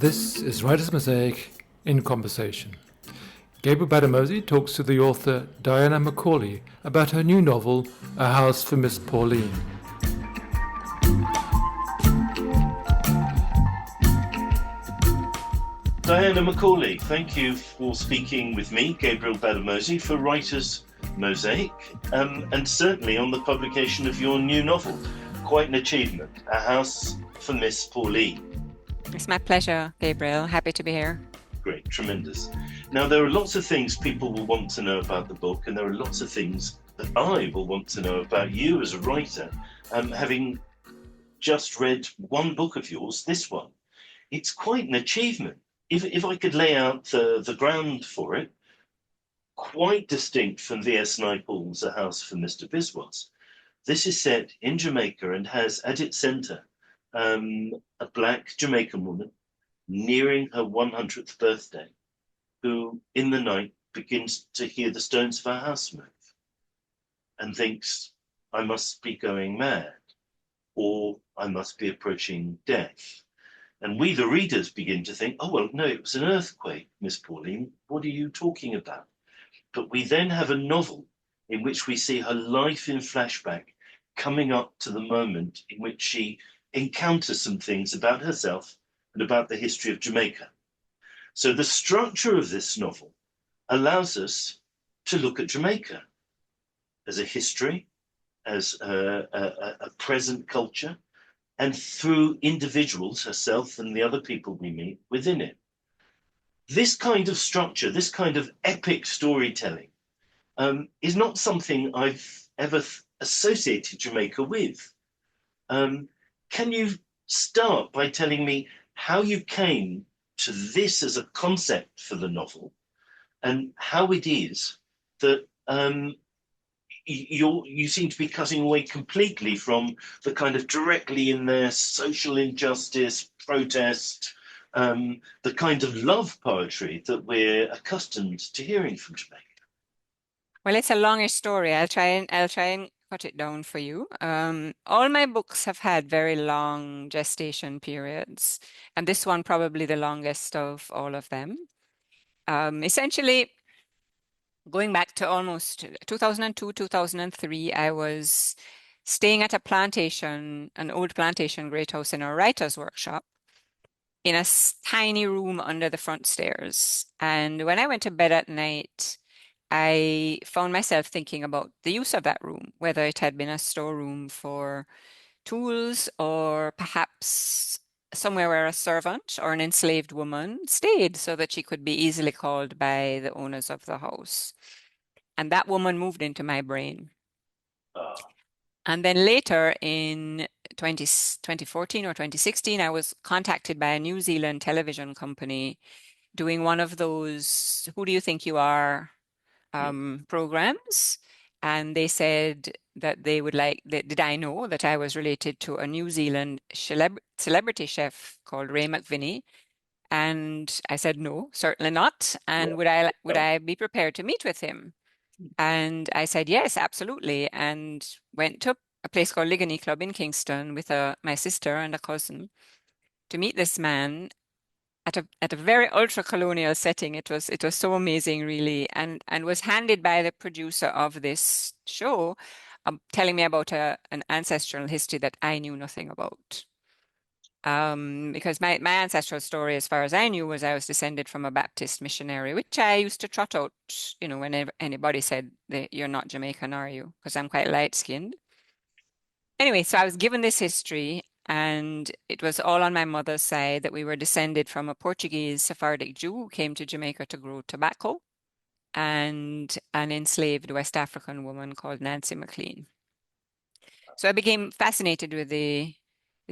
This is Writer's Mosaic in Conversation. Gabriel Gbadamosi talks to the author Diana McCaulay about her new novel, A House for Miss Pauline. Diana McCaulay, thank you for speaking with me, Gabriel Gbadamosi, for Writer's Mosaic, and certainly on the publication of your new novel. Quite an achievement, A House for Miss Pauline. It's my pleasure, Gabriel. Happy to be here. Great, tremendous. Now, there are lots of things people will want to know about the book, and there are lots of things that I will want to know about you as a writer, having just read one book of yours, this one. It's quite an achievement. If I could lay out the ground for it, quite distinct from V.S. Naipaul's A House for Mr. Biswas. This is set in Jamaica and has at its centre a black Jamaican woman nearing her 100th birthday, who in the night begins to hear the stones of her house move and thinks, I must be going mad, or I must be approaching death. And we, the readers, begin to think, oh, well, no, it was an earthquake, Miss Pauline. What are you talking about? But we then have a novel in which we see her life in flashback coming up to the moment in which she encounters some things about herself and about the history of Jamaica. So the structure of this novel allows us to look at Jamaica as a history, as a present culture, and through individuals, herself and the other people we meet within it. This kind of structure, this kind of epic storytelling is not something I've ever associated Jamaica with. Can you start by telling me how you came to this as a concept for the novel, and how it is that you seem to be cutting away completely from the kind of directly in there social injustice, protest, the kind of love poetry that we're accustomed to hearing from Jamaica? Well, it's a longish story. I'll try and cut it down for you. All my books have had very long gestation periods, and this one probably the longest of all of them. Essentially, going back to almost 2002, 2003, I was staying at a plantation, an old plantation great house in a writer's workshop in a tiny room under the front stairs. And when I went to bed at night, I found myself thinking about the use of that room, whether it had been a storeroom for tools or perhaps somewhere where a servant or an enslaved woman stayed so that she could be easily called by the owners of the house. And that woman moved into my brain. And then later in 2014 or 2016, I was contacted by a New Zealand television company doing one of those Who Do You Think You Are programs. And they said that they would like, did I know that I was related to a New Zealand celebrity chef called Ray McVinney? And I said, no, certainly not. And would I be prepared to meet with him? And I said, yes, absolutely. And went to a place called Ligony Club in Kingston with my sister and a cousin to meet this man at a very ultra-colonial setting. It was so amazing, really, and was handed by the producer of this show, telling me about an ancestral history that I knew nothing about. Because my ancestral story, as far as I knew, was I was descended from a Baptist missionary, which I used to trot out, whenever anybody said that you're not Jamaican, are you? Because I'm quite light-skinned. Anyway, so I was given this history, and it was all on my mother's side that we were descended from a Portuguese Sephardic Jew who came to Jamaica to grow tobacco, and an enslaved West African woman called Nancy McLean. So I became fascinated with the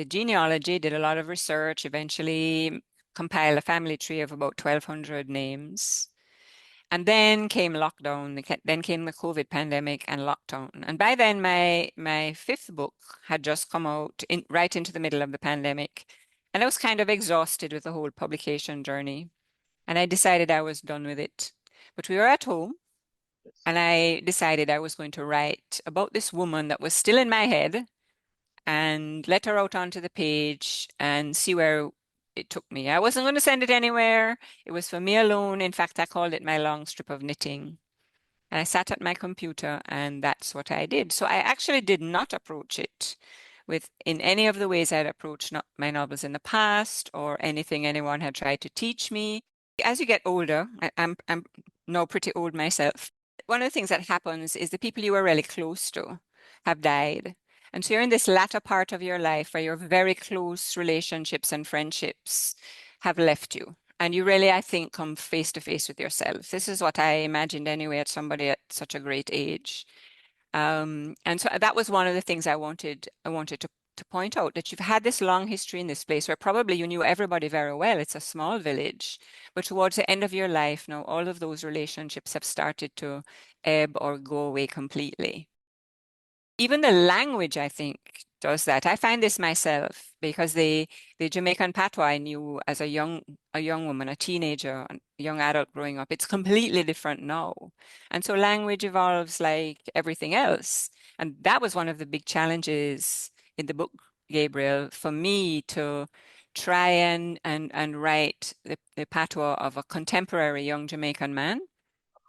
genealogy, did a lot of research, eventually compiled a family tree of about 1,200 names. And then came lockdown, then came the COVID pandemic and lockdown. And by then, my fifth book had just come out right into the middle of the pandemic. And I was kind of exhausted with the whole publication journey. And I decided I was done with it. But we were at home, and I decided I was going to write about this woman that was still in my head and let her out onto the page and see where it took me. I wasn't going to send it anywhere. It was for me alone. In fact, I called it my long strip of knitting. And I sat at my computer and that's what I did. So I actually did not approach it with in any of the ways I'd approached my novels in the past or anything anyone had tried to teach me. As you get older, I'm now pretty old myself. One of the things that happens is the people you were really close to have died. And so you're in this latter part of your life where your very close relationships and friendships have left you. And you really, I think, come face to face with yourself. This is what I imagined anyway at somebody at such a great age. And so that was one of the things I wanted to point out that you've had this long history in this place where probably you knew everybody very well. It's a small village, but towards the end of your life now, all of those relationships have started to ebb or go away completely. Even the language, I think, does that. I find this myself because the Jamaican patois I knew as a young woman, a teenager, a young adult growing up, it's completely different now. And so language evolves like everything else. And that was one of the big challenges in the book, Gabriel, for me to try and write the patois of a contemporary young Jamaican man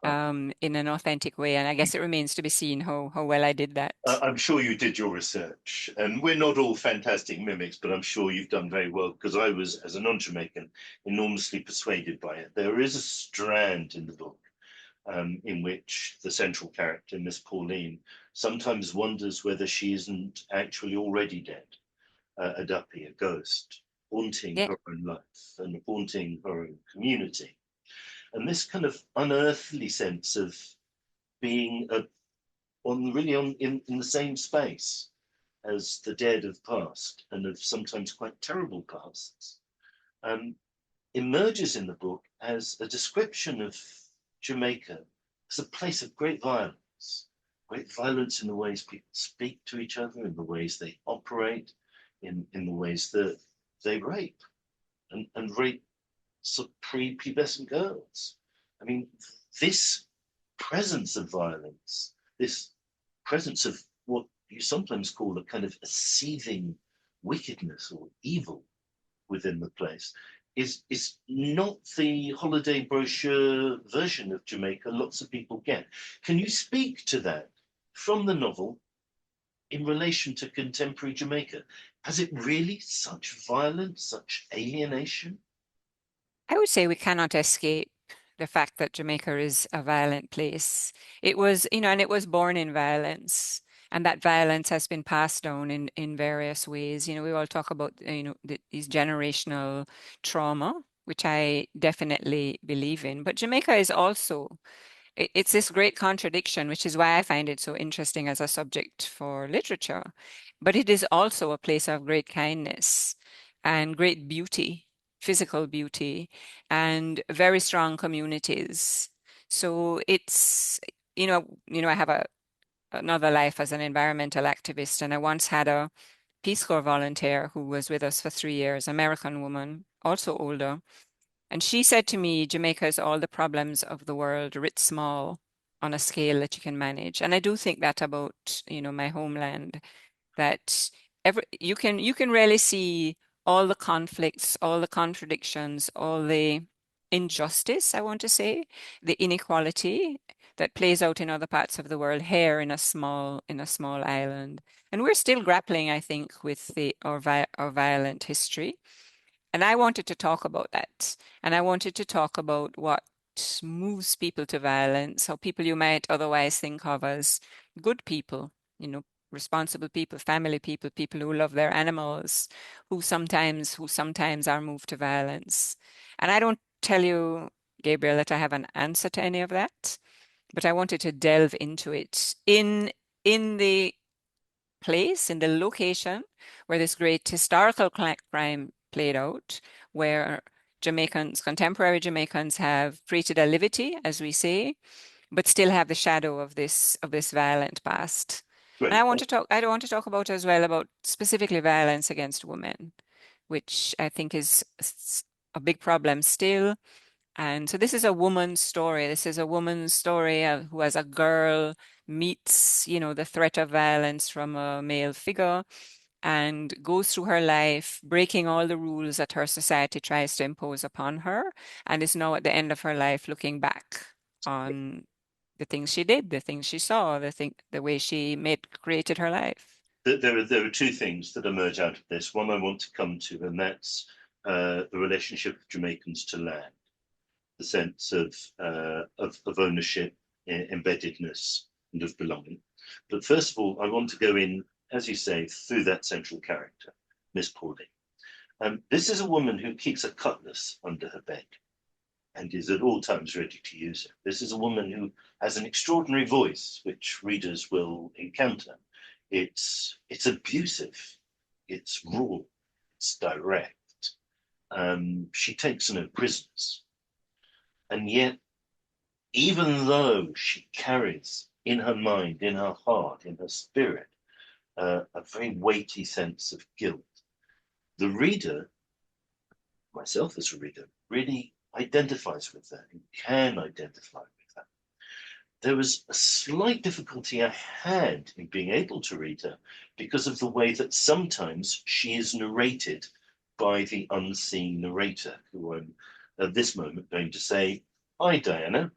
in an authentic way. And I guess it remains to be seen how well I did that. I'm sure you did your research, and we're not all fantastic mimics, but I'm sure you've done very well because I was, as a non-Jamaican, enormously persuaded by it. There is a strand in the book in which the central character, Miss Pauline, sometimes wonders whether she isn't actually already dead, a duppy, a ghost, haunting Yeah. her own life and haunting her own community. And this kind of unearthly sense of being in the same space as the dead of past and of sometimes quite terrible pasts, um, emerges in the book as a description of Jamaica as a place of great violence in the ways people speak to each other, in the ways they operate, in the ways that they rape and rape sort of pre-pubescent girls. I mean, this presence of violence, this presence of what you sometimes call a kind of a seething wickedness or evil within the place is not the holiday brochure version of Jamaica lots of people get. Can you speak to that from the novel in relation to contemporary Jamaica? Has it really such violence, such alienation? I would say we cannot escape the fact that Jamaica is a violent place. It was, and it was born in violence. And that violence has been passed down in various ways. We all talk about, these generational trauma, which I definitely believe in. But Jamaica is also it's this great contradiction, which is why I find it so interesting as a subject for literature. But it is also a place of great kindness and great beauty, physical beauty, and very strong communities. So it's, I have another life as an environmental activist, and I once had a Peace Corps volunteer who was with us for 3 years, American woman, also older. And she said to me, Jamaica is all the problems of the world writ small on a scale that you can manage. And I do think that about, my homeland, that you can really see all the conflicts, all the contradictions, all the injustice, I want to say, the inequality that plays out in other parts of the world here in a small island. And we're still grappling, I think, with our violent history. And I wanted to talk about that. And I wanted to talk about what moves people to violence, how people you might otherwise think of as good people, responsible people, family people, people who love their animals, who sometimes are moved to violence. And I don't tell you, Gabriel, that I have an answer to any of that, but I wanted to delve into it in the place, in the location where this great historical crime played out, where contemporary Jamaicans have created a livity, as we say, but still have the shadow of this violent past. And Great. I don't want to talk about as well about specifically violence against women, which I think is a big problem still. And so this is a woman's story. This is a woman's story who, as a girl, meets, the threat of violence from a male figure and goes through her life breaking all the rules that her society tries to impose upon her, and is now at the end of her life looking back on the things she did, the things she saw, the way she created her life. There are two things that emerge out of this. One I want to come to, and that's the relationship of Jamaicans to land, the sense of ownership, embeddedness, and of belonging. But first of all, I want to go in, as you say, through that central character, Miss Pauline. This is a woman who keeps a cutlass under her bed and is at all times ready to use it. This is a woman who has an extraordinary voice, which readers will encounter. It's abusive, it's raw, it's direct. She takes no prisoners. And yet, even though she carries in her mind, in her heart, in her spirit, a very weighty sense of guilt, the reader, myself as a reader, really identifies with that and can identify with that. There was a slight difficulty I had in being able to read her because of the way that sometimes she is narrated by the unseen narrator, who I'm at this moment going to say, "Hi, Diana."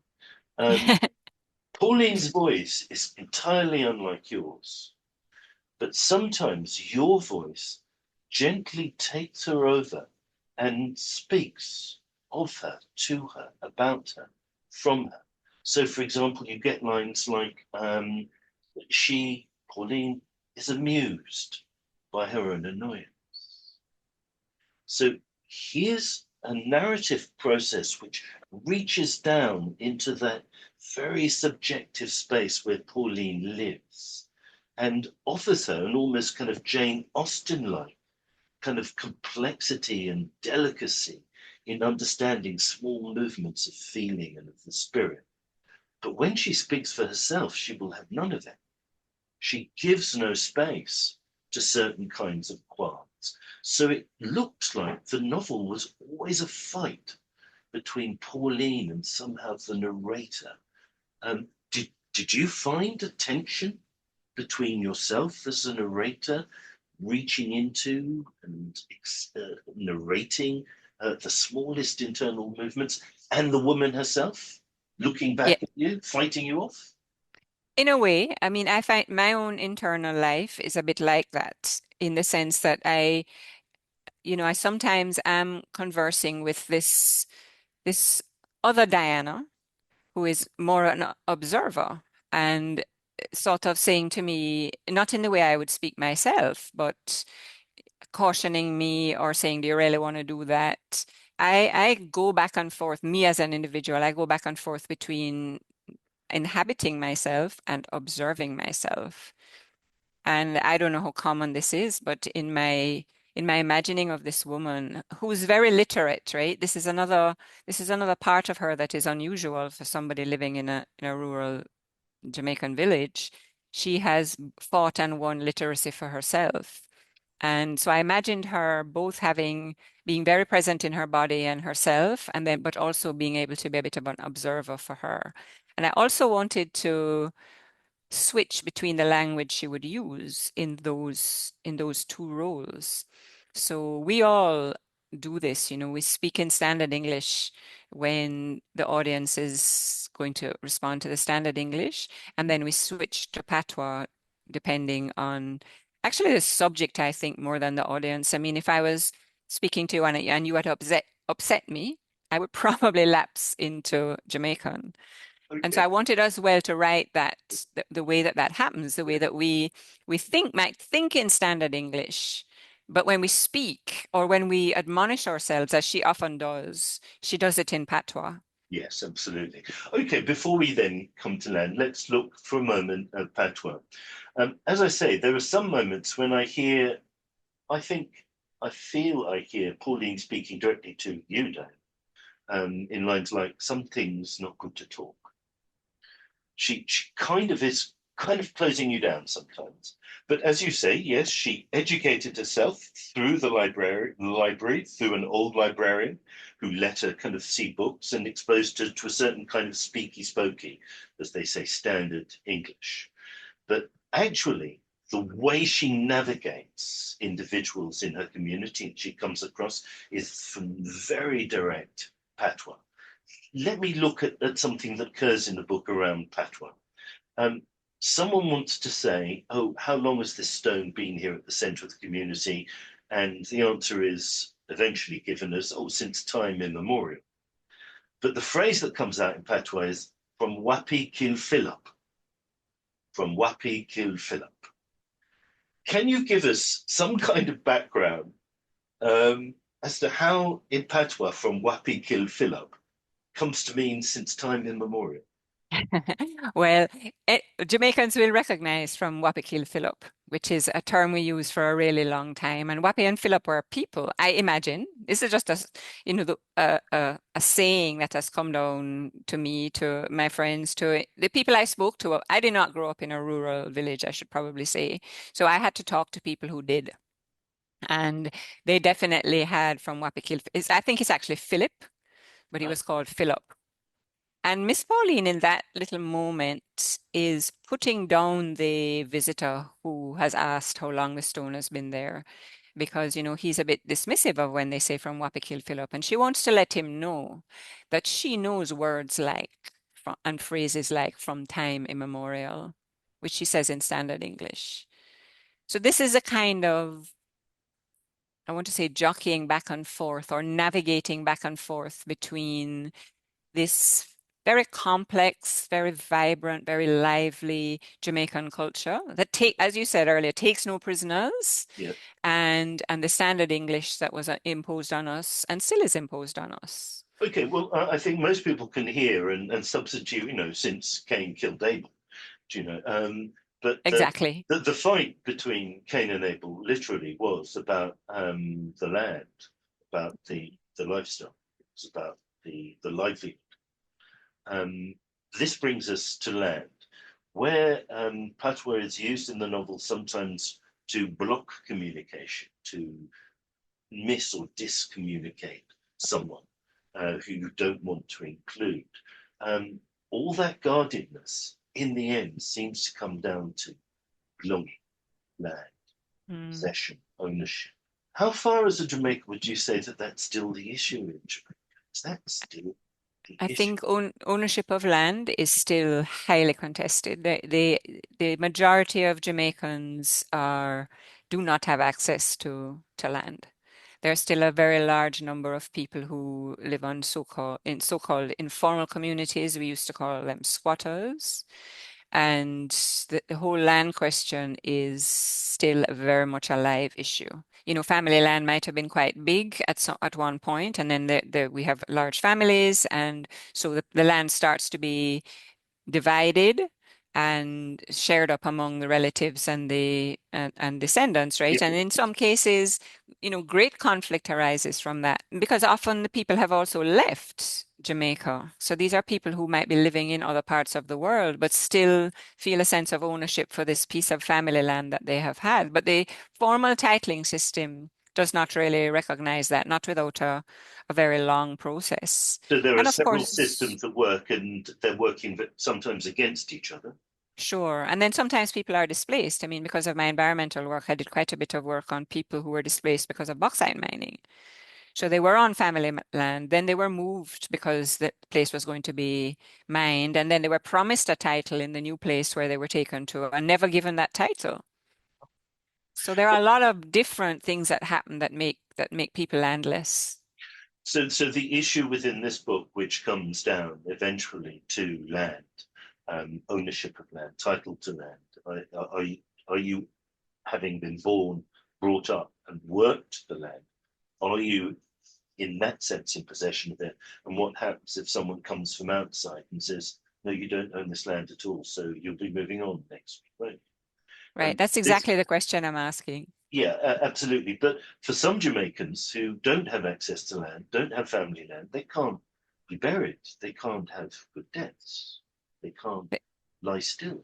Pauline's voice is entirely unlike yours, but sometimes your voice gently takes her over and speaks of her, to her, about her, from her. So, for example, you get lines like, Pauline, is amused by her own annoyance. So here's a narrative process which reaches down into that very subjective space where Pauline lives and offers her an almost kind of Jane Austen-like kind of complexity and delicacy in understanding small movements of feeling and of the spirit. But when she speaks for herself, she will have none of it. She gives no space to certain kinds of qualms. So it looks like the novel was always a fight between Pauline and somehow the narrator. Did you find a tension between yourself as a narrator, reaching into and narrating the smallest internal movements, and the woman herself looking Yeah, back at you, fighting you off? in a way, I mean, I find my own internal life is a bit like that in the sense that I sometimes am conversing with this other Diana who is more an observer and sort of saying to me, not in the way I would speak myself, but cautioning me or saying, "Do you really want to do that?" I go back and forth, me as an individual, I go back and forth between inhabiting myself and observing myself. And I don't know how common this is, but in my imagining of this woman who's very literate, right? This is another part of her that is unusual for somebody living in a rural Jamaican village. She has fought and won literacy for herself. And so I imagined her both being very present in her body and herself, and then but also being able to be a bit of an observer for her. And I also wanted to switch between the language she would use in those two roles. So we all do this, we speak in standard English when the audience is going to respond to the standard English, and then we switch to patois depending on actually the subject, I think, more than the audience. I mean, if I was speaking to you and you had upset me, I would probably lapse into Jamaican. And so Okay. I wanted us well to write that the way that happens, the way that we might think in standard English, but when we speak or when we admonish ourselves, as she often does, she does it in patois. Yes, absolutely. Okay, before we then come to land, let's look for a moment at patois. As I say, there are some moments when I feel I hear Pauline speaking directly to you, Dan, in lines like, "Some things not good to talk." She kind of is kind of closing you down sometimes. But as you say, yes, she educated herself through the library, through an old librarian who let her kind of see books and exposed her to a certain kind of speaky spokey, as they say, standard English. But actually, the way she navigates individuals in her community she comes across is from very direct patois. Let me look at something that occurs in the book around patois. Um, Someone wants to say, oh, how long has this stone been here at the center of the community? And the answer is eventually given as, oh, since time immemorial. But the phrase that comes out in patois is from Wapi Kil Philip. From Wapi Kil Philip. Can you give us some kind of background as to how in patois from Wapi Kil Philip comes to mean since time immemorial? Well, Jamaicans will recognize from Wapikil Philip, which is a term we use for a really long time. And Wapi and Philip were people, I imagine. This is just a saying that has come down to me, to my friends, to the people I spoke to. I did not grow up in a rural village, I should probably say. So I had to talk to people who did. And they definitely had from Wapikil. I think it's actually Philip, but he was called Philip. And Miss Pauline, in that little moment, is putting down the visitor who has asked how long the stone has been there, because, he's a bit dismissive of when they say from Wapikil Philip. And she wants to let him know that she knows words like and phrases like from time immemorial, which she says in standard English. So this is a kind of, I want to say, jockeying back and forth or navigating back and forth between this very complex, very vibrant, very lively Jamaican culture that as you said earlier, takes no prisoners, Yeah. and the standard English that was imposed on us and still is imposed on us. Okay, well, I think most people can hear and substitute, since Cain killed Abel, but Exactly. the fight between Cain and Abel literally was about the land, about the lifestyle, it was about the livelihood. This brings us to land, where patois is used in the novel sometimes to block communication, to miss or discommunicate someone who you don't want to include. All that guardedness in the end seems to come down to belonging, land, possession, ownership. How far as a Jamaica would you say that that's still the issue in Jamaica? Is that still the I issue? think ownership of land is still highly contested. The majority of Jamaicans do not have access to land. There's still a very large number of people who live on so-called informal communities. We used to call them squatters. And the whole land question is still very much a live issue. Family land might have been quite big at one point, and then we have large families, and so the land starts to be divided and shared up among the relatives and the and descendants, right? And in some cases, great conflict arises from that because often the people have also left Jamaica. So these are people who might be living in other parts of the world, but still feel a sense of ownership for this piece of family land that they have had. But the formal titling system does not really recognize that, not without a very long process. So there are And of several course, systems that work, and they're working sometimes against each other. sure. And then sometimes people are displaced. I mean, because of my environmental work, I did quite a bit of work on people who were displaced because of bauxite mining. So they were on family land, then they were moved because the place was going to be mined, and then they were promised a title in the new place where they were taken to and never given that title. So there are a lot of different things that happen that make people landless. So the issue within this book, which comes down eventually to land, ownership of land, title to land, are you having been born, brought up, and worked the land? Are you, in that sense, in possession of it? And what happens if someone comes from outside and says, "No, you don't own this land at all, so you'll be moving on next week," right? Right. That's This exactly the question I'm asking. Yeah, absolutely. But for some Jamaicans who don't have access to land, don't have family land, they can't be buried. They can't have good deaths. They can't Th- lie still.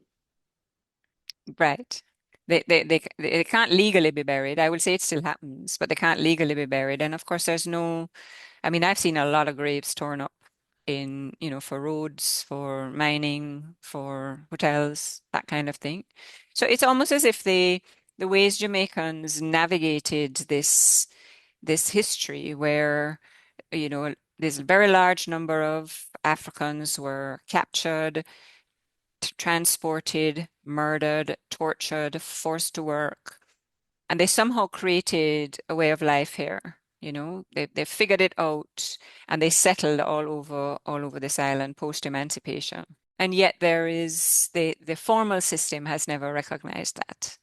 Right. They can't legally be buried. I would say it still happens, but they can't legally be buried. And of course, I mean, I've seen a lot of graves torn up. in, for roads, for mining, for hotels, that kind of thing. So it's almost as if the ways Jamaicans navigated this history where, there's a very large number of Africans were captured, transported, murdered, tortured, forced to work, and they somehow created a way of life here. They figured it out and they settled all over this island post-emancipation. And yet there is the formal system has never recognized that.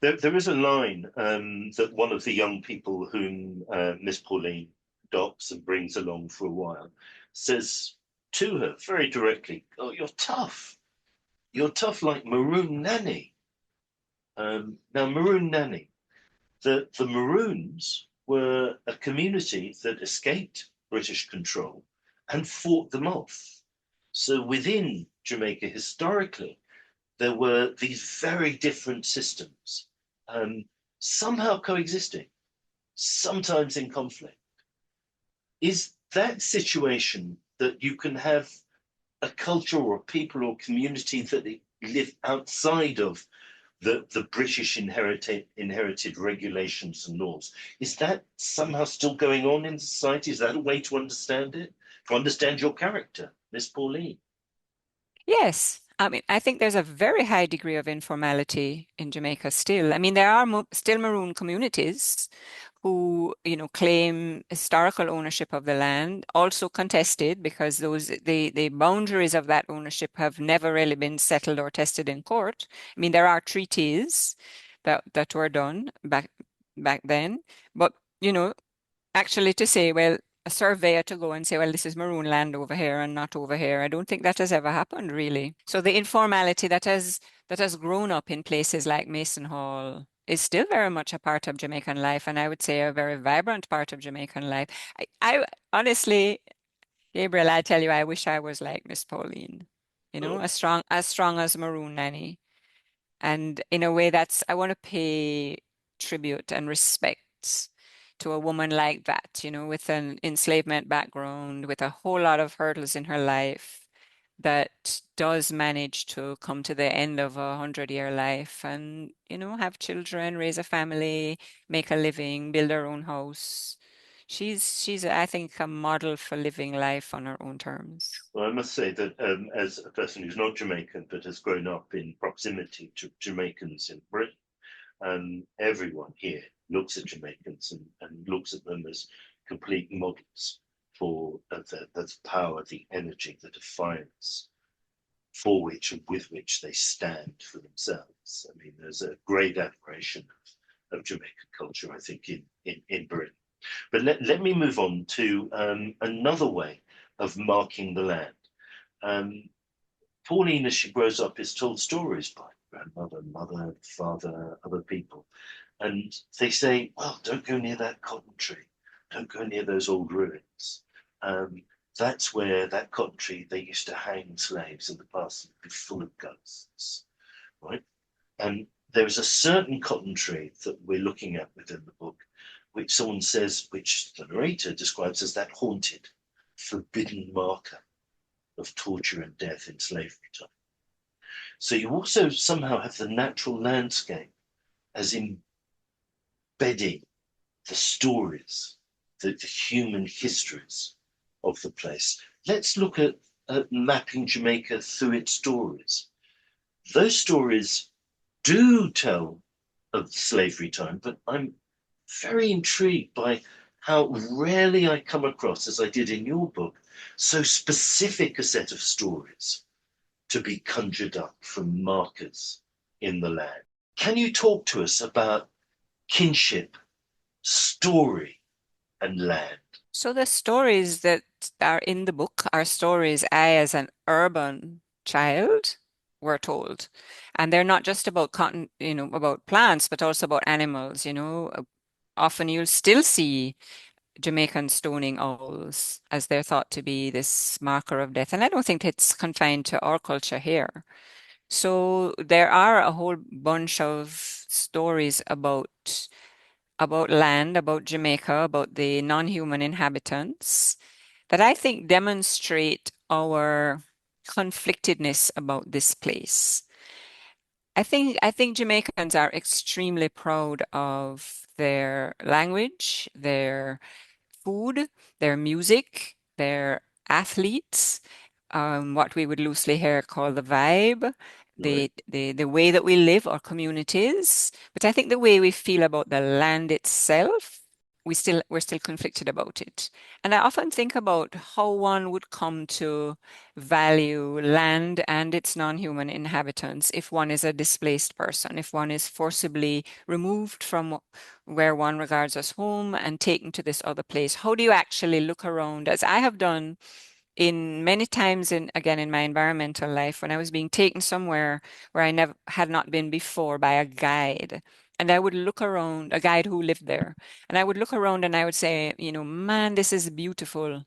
There is a line that one of the young people whom Miss Pauline adopts and brings along for a while says to her very directly, "Oh, you're tough. You're tough like Maroon Nanny." Now, Maroon Nanny, the Maroons were a community that escaped British control and fought them off. So within Jamaica, historically, there were these very different systems, somehow coexisting, sometimes in conflict. Is that situation that you can have a culture or a people or community that live outside of the British inherited regulations and laws? Is that somehow still going on in society? Is that a way to understand it? To understand your character, Miss Pauline? Yes. I mean, I think there's a very high degree of informality in Jamaica still. I mean, there are mo still Maroon communities who, claim historical ownership of the land, also contested because the boundaries of that ownership have never really been settled or tested in court. I mean, there are treaties that were done back then, but actually to say, well, a surveyor to go and say, well, this is Maroon land over here and not over here. I don't think that has ever happened really. So the informality that has grown up in places like Mason Hall is still very much a part of Jamaican life, and I would say a very vibrant part of Jamaican life. I honestly, Gabriel, I tell you, I wish I was like Miss Pauline, Oh, as strong as Maroon Nanny. And in a way I want to pay tribute and respect to a woman like that, with an enslavement background, with a whole lot of hurdles in her life, that does manage to come to the end of 100-year life and, have children, raise a family, make a living, build her own house. She's, I think, a model for living life on her own terms. well, I must say that as a person who's not Jamaican but has grown up in proximity to Jamaicans in Britain, everyone here looks at Jamaicans and looks at them as complete models for the power, the energy, the defiance for which and with which they stand for themselves. I mean, there's a great admiration of Jamaican culture, I think, in Britain. But let me move on to another way of marking the land. Um, Pauline, as she grows up, is told stories by grandmother, mother, father, other people. And they say, well, don't go near that cotton tree. Don't go near those old ruins. Um, that's where that cotton tree, they used to hang slaves in the past, and be full of ghosts, right? And there is a certain cotton tree that we're looking at within the book, which someone says, which the narrator describes as that haunted, forbidden marker of torture and death in slavery time. So you also somehow have the natural landscape as embedding the stories, the human histories of the place. Let's look at mapping Jamaica through its stories. Those stories do tell of slavery time, but I'm very intrigued by how rarely I come across, as I did in your book, so specific a set of stories to be conjured up from markers in the land. Can you talk to us about kinship, story, and land? So the stories that are in the book are stories I, as an urban child, were told. And they're not just about cotton, about plants, but also about animals, Often you'll still see Jamaican stoning owls as they're thought to be this marker of death. And I don't think it's confined to our culture here. So there are a whole bunch of stories about land, about Jamaica, about the non-human inhabitants that I think demonstrate our conflictedness about this place. I think Jamaicans are extremely proud of their language, their food, their music, their athletes, what we would loosely here call the vibe, Right. the way that we live, our communities. But I think the way we feel about the land itself, we're still conflicted about it. And I often think about how one would come to value land and its non-human inhabitants if one is a displaced person, if one is forcibly removed from where one regards as home and taken to this other place. How do you actually look around, as I have done in many times in again in my environmental life when I was being taken somewhere where I never had not been before by a guide. And I would look around, a guide who lived there, and I would look around and I would say, man, this is beautiful.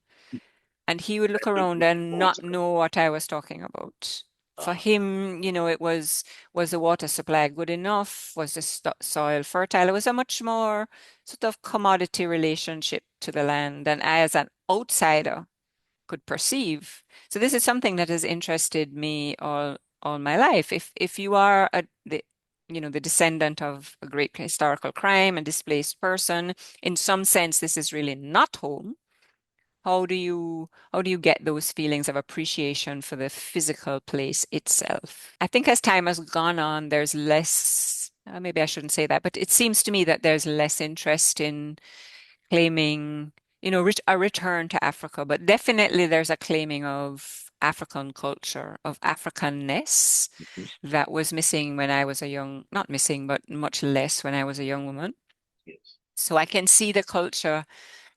And he would look around and not know what I was talking about. For Ah, him, it was the water supply good enough? Was the soil fertile? It was a much more sort of commodity relationship to the land than I, as an outsider, could perceive. So this is something that has interested me all my life. If you are the descendant of a great historical crime, a displaced person, in some sense, this is really not home. How do you get those feelings of appreciation for the physical place itself? I think as time has gone on, there's less, maybe I shouldn't say that, but it seems to me that there's less interest in claiming, a return to Africa, but definitely there's a claiming of African culture, of Africanness mhm. that was missing when I was not missing, but much less when I was a young woman. Yes. So I can see the culture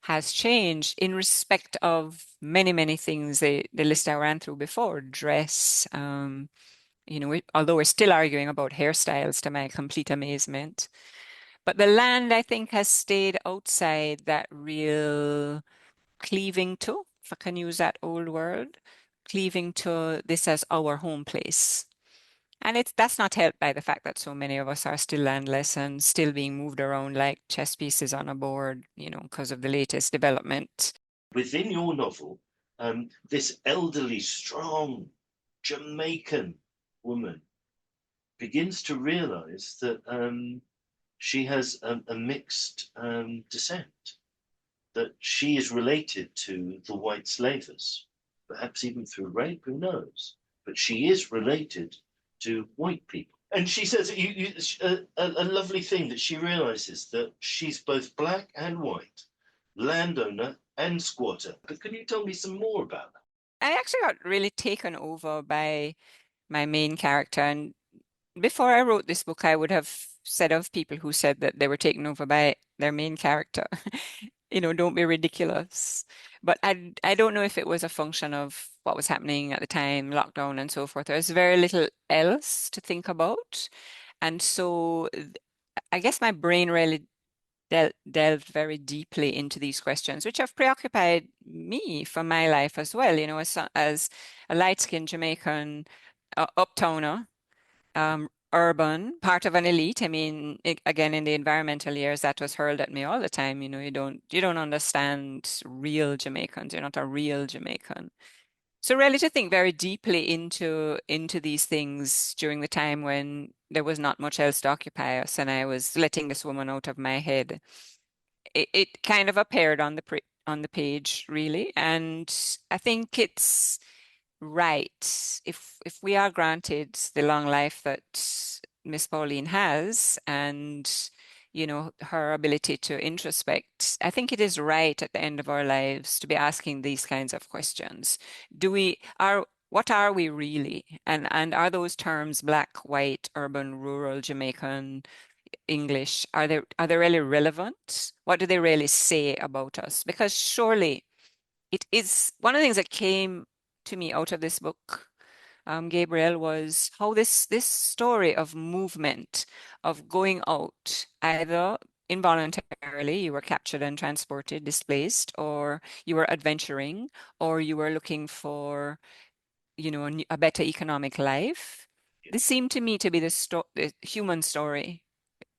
has changed in respect of many, many things. The list I ran through before, dress, although we're still arguing about hairstyles to my complete amazement. But the land, I think, has stayed outside that real cleaving to, if I can use that old word, cleaving to this as our home place. And that's not helped by the fact that so many of us are still landless and still being moved around like chess pieces on a board, because of the latest development. Within your novel, this elderly, strong Jamaican woman begins to realize that she has a mixed descent, that she is related to the white slavers, perhaps even through rape, who knows? But she is related to white people. And she says a lovely thing that she realizes that she's both black and white, landowner and squatter. But can you tell me some more about that? I actually got really taken over by my main character. And before I wrote this book, I would have said of people who said that they were taken over by their main character, don't be ridiculous. But I don't know if it was a function of what was happening at the time, lockdown and so forth. There's very little else to think about. And so I guess my brain really delved very deeply into these questions, which have preoccupied me for my life as well, as a light-skinned Jamaican uptowner, urban, part of an elite. I mean, again, in the environmental years, that was hurled at me all the time. You don't understand real Jamaicans. You're not a real Jamaican. So really to think very deeply into these things during the time when there was not much else to occupy us, and I was letting this woman out of my head. It kind of appeared on the page, really, and I think it's right. If we are granted the long life that Miss Pauline has, and her ability to introspect, I think it is right at the end of our lives to be asking these kinds of questions. Do we are What are we really? And are those terms black, white, urban, rural, Jamaican, English, are they really relevant? What do they really say about us? Because surely it is one of the things that came to me out of this book, Gabriel, was how this story of movement, of going out, either involuntarily, you were captured and transported, displaced, or you were adventuring, or you were looking for, a better economic life. This seemed to me to be the human story,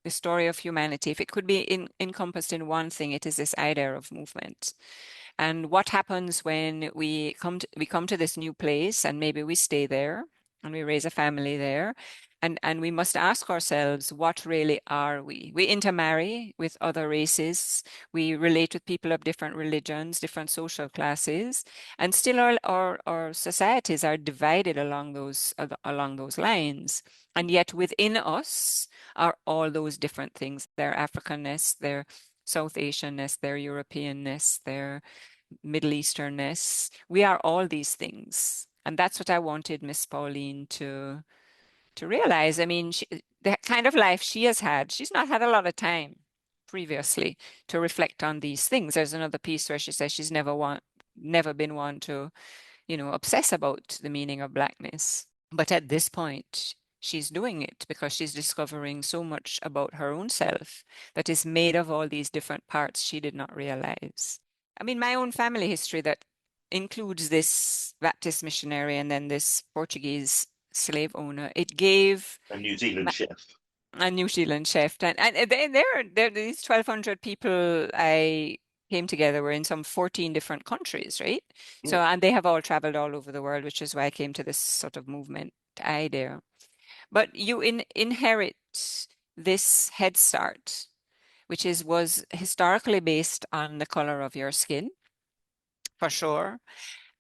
the story of humanity. If it could be encompassed in one thing, it is this idea of movement. And what happens when we come to this new place and maybe we stay there and we raise a family there. And we must ask ourselves, what really are we? We intermarry with other races. We relate with people of different religions, different social classes, and still our societies are divided along those lines. And yet within us are all those different things, their Africanness, their South Asianness, their Europeanness, their Middle Easternness. We are all these things. And that's what I wanted Miss Pauline to realize. I mean, the kind of life she has had, she's not had a lot of time previously to reflect on these things. There's another piece where she says she's never been one to, obsess about the meaning of Blackness. But at this point, she's doing it because she's discovering so much about her own self that is made of all these different parts she did not realize. I mean, my own family history that includes this Baptist missionary and then this Portuguese slave owner. It gave a New Zealand chef. A New Zealand chef. And there these 1,200 people I came together were in some 14 different countries, right? So, and they have all traveled all over the world, which is why I came to this sort of movement idea. But you inherit this head start, which was historically based on the color of your skin, for sure.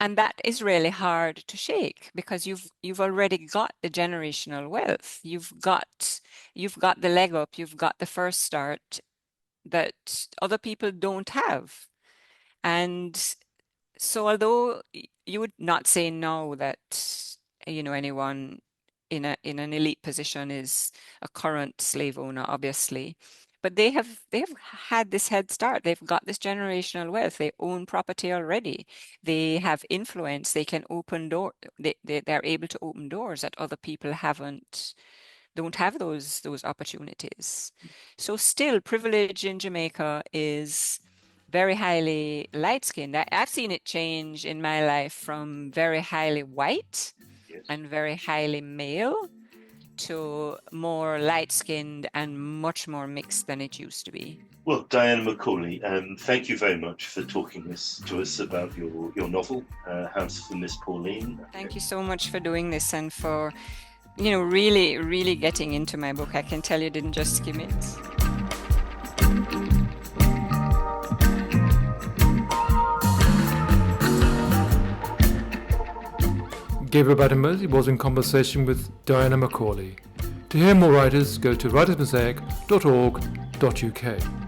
And that is really hard to shake because you've already got the generational wealth. You've got the leg up, you've got the first start that other people don't have. And so although you would not say now that anyone in an elite position is a current slave owner, obviously, but they have had this head start. They've got this generational wealth. They own property already. They have influence. They can open door. They're able to open doors that other people don't have those opportunities. So still, privilege in Jamaica is very highly light-skinned. I've seen it change in my life from very highly white and very highly male to more light-skinned and much more mixed than it used to be. Well, Diana McCaulay, thank you very much for talking to us about your novel, House for Miss Pauline. Thank you so much for doing this and for, really, really getting into my book. I can tell you didn't just skim it. Gabriel Gbadamosi was in conversation with Diana McCaulay. To hear more writers, go to writersmosaic.org.uk.